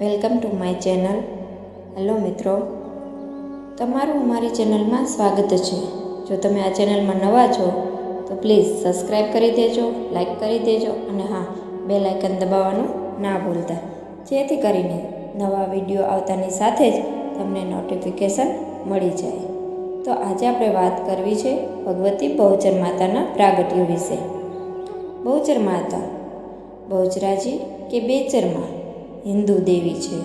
Welcome to my channel. Hello મિત્રો, તમારું અમારી ચેનલમાં સ્વાગત છે. જો તમે આ ચેનલમાં નવા છો તો પ્લીઝ સબસ્ક્રાઈબ કરી દેજો, લાઈક કરી દેજો અને હા, બેલ આઇકન દબાવવાનું ના ભૂલતા, જેથી કરીને નવા વિડીયો આવતાની સાથે જ તમને નોટિફિકેશન મળી જાય. તો આજે આપણે વાત કરવી છે ભગવતી બહુચર માતાના પ્રાગટ્ય વિશે. બહુચર માતા બહુચરાજી કે બેચરમાં હિન્દુ દેવી છે,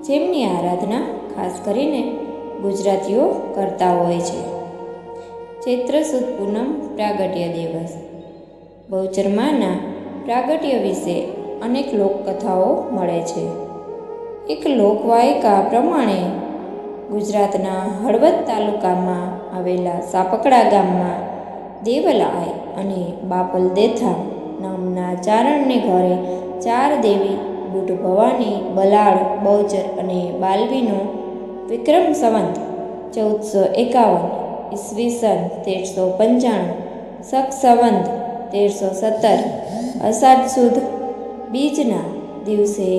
જેમની આરાધના ખાસ કરીને ગુજરાતીઓ કરતા હોય છે. ચૈત્ર સુદ પૂનમ પ્રાગટ્ય દિવસ. બહુચર માના પ્રાગટ્ય વિશે અનેક લોકકથાઓ મળે છે. એક લોકવાયકા પ્રમાણે ગુજરાતના હળવદ તાલુકામાં આવેલા સાપકડા ગામમાં દેવલાય અને બાપલ દેથા નામના ચારણને ઘરે ચાર દેવી બુટ ભવાની, બલાળ, બહુચર અને બાલવીનો વિક્રમ સંવત 1451 ઈસવીસન 1395 શક સંવત 1317 અષાઢ સુદ બીજના દિવસે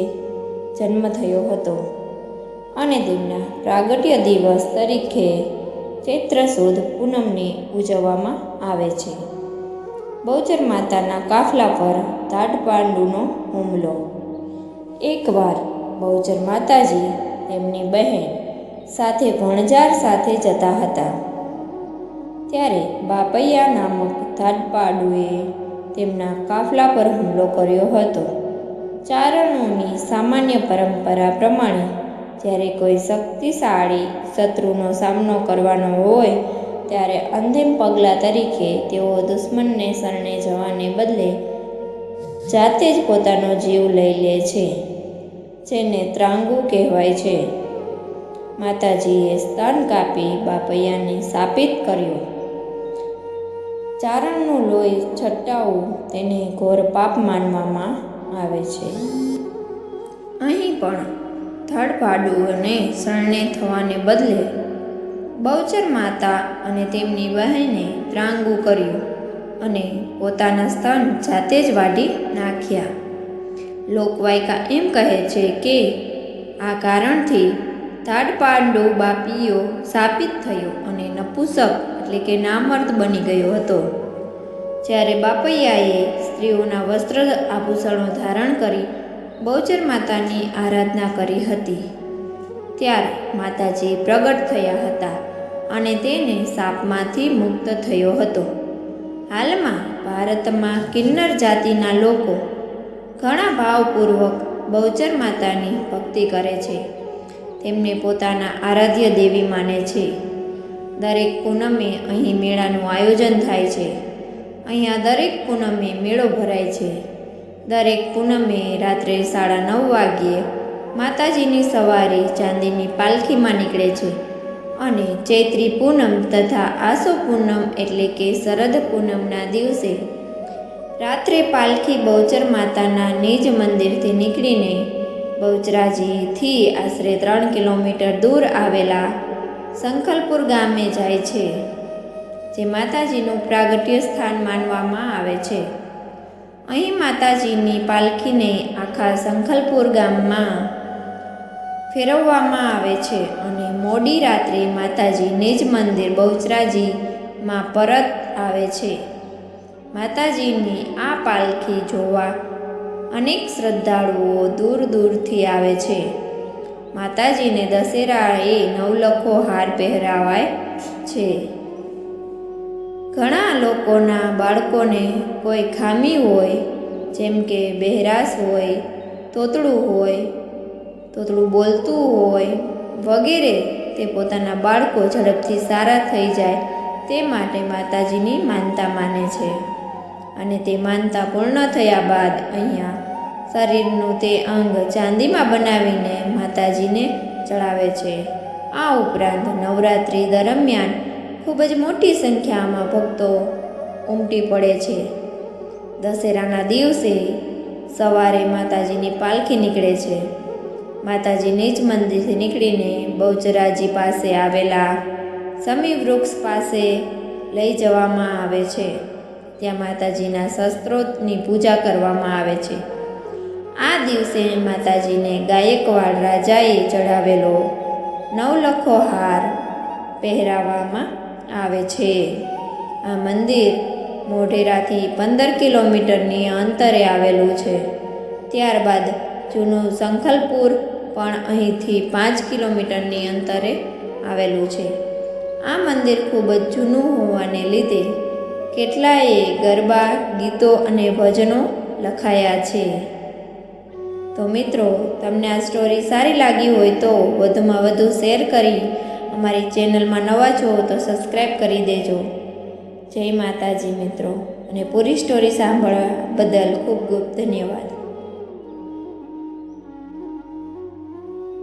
જન્મ થયો હતો અને તેમના પ્રાગટ્ય દિવસ તરીકે ચૈત્ર સુદ પૂનમને ઉજવવામાં આવે છે. બહુચર માતાના કાફલા પર ધાડપાંડુનો હુમલો. એકવાર બહુચર માતાજી તેમની બહેન સાથે ભણજાર સાથે જતા હતા, ત્યારે બાપૈયા નામક ધાડપાડુએ તેમના કાફલા પર હુમલો કર્યો હતો. ચારણોની સામાન્ય પરંપરા પ્રમાણે જ્યારે કોઈ શક્તિશાળી શત્રુનો સામનો કરવાનો હોય ત્યારે અંતિમ પગલાં તરીકે તેઓ દુશ્મનને શરણે જવાને બદલે જાતે જ પોતાનો જીવ લઈ લે છે, જેને ત્રાંગુ કહેવાય છે. માતાજીએ સ્તન કાપી બાપૈયાને શાપિત કર્યો. ચારણનું લોહી છટાવવું તેને ઘોર પાપ માનવામાં આવે છે. અહીં પણ ધાડપાડુઓને શરણે થવાને બદલે બહુચર માતા અને તેમની બહેને ત્રાંગુ કર્યું અને પોતાના સ્તન જાતે જ વાઢી નાખ્યા. લોકવાયકા એમ કહે છે કે આ કારણથી ધાડપાંડુ બાપીયો શાપિત થયો અને નપુંસક એટલે કે નામર્દ બની ગયો હતો. જ્યારે બાપૈયાએ સ્ત્રીઓના વસ્ત્ર આભૂષણો ધારણ કરી બહુચર માતાની આરાધના કરી હતી, ત્યારે માતાજી પ્રગટ થયા હતા અને તેને શાપમાંથી મુક્ત થયો હતો. હાલમાં ભારતમાં કિન્નર જાતિના લોકો ઘણા ભાવપૂર્વક બહુચર માતાની ભક્તિ કરે છે. તેમને પોતાના આરાધ્ય દેવી માને છે. દરેક પૂનમે અહીં મેળાનું આયોજન થાય છે. અહીંયા દરેક પૂનમે મેળો ભરાય છે. દરેક પૂનમે રાત્રે 9:30 વાગ્યે માતાજીની સવારી ચાંદીની પાલખીમાં નીકળે છે અને ચૈત્રી પૂનમ તથા આસો પૂનમ એટલે કે શરદ પૂનમના દિવસે રાત્રે પાલખી બહુચર માતાના નિજ મંદિરથી નીકળીને બહુચરાજીથી આશરે 3 કિલોમીટર દૂર આવેલા સંખલપુર ગામે જાય છે, જે માતાજીનું પ્રાગટ્ય સ્થાન માનવામાં આવે છે. અહીં માતાજીની પાલખીને આખા સંખલપુર ગામમાં ફેરવવામાં આવે છે અને મોડી રાત્રે માતાજી નિજ મંદિર બહુચરાજીમાં પરત આવે છે. માતાજીની આ પાલખી જોવા અનેક શ્રદ્ધાળુઓ દૂર દૂરથી આવે છે. માતાજીને દશેરાએ નવલખો હાર પહેરાવાય છે. ઘણા લોકોના બાળકોને કોઈ ખામી હોય, જેમ કે બહેરાશ હોય, તોતડું બોલતું હોય વગેરે, તે પોતાના બાળકો ઝડપથી સારા થઈ જાય તે માટે માતાજીની માનતા માને છે અને તે માનતા પૂર્ણ થયા બાદ અહીંયા શરીરનું તે અંગ ચાંદીમાં બનાવીને માતાજીને ચડાવે છે. આ ઉપરાંત નવરાત્રિ દરમિયાન ખૂબ જ મોટી સંખ્યામાં ભક્તો ઉમટી પડે છે. દશેરાના દિવસે સવારે માતાજીની પાલખી નીકળે છે. માતાજી નિજ મંદિરથી નીકળીને બહુચરાજી પાસે આવેલા સમી વૃક્ષ પાસે લઈ જવામાં આવે છે. ત્યાં માતાજીના શસ્ત્રોની પૂજા કરવામાં આવે છે. આ દિવસે માતાજીને ગાયકવાડ રાજાએ ચઢાવેલો નવલખો હાર પહેરાવવામાં આવે છે. આ મંદિર મોઢેરાથી 15 કિલોમીટરની અંતરે આવેલું છે. ત્યારબાદ જૂનું સંખલપુર પણ અહીંથી 5 કિલોમીટરની અંતરે આવેલું છે. આ મંદિર ખૂબ જ જૂનું હોવાને લીધે કેટલાય ગરબા, ગીતો અને ભજનો લખાયા છે. તો મિત્રો, તમને આ સ્ટોરી સારી લાગી હોય તો વધુમાં વધુ શેર કરી અમારી ચેનલમાં નવા છો તો સબસ્ક્રાઈબ કરી દેજો. જય માતાજી મિત્રો, અને પૂરી સ્ટોરી સાંભળવા બદલ ખૂબ ખૂબ ધન્યવાદ.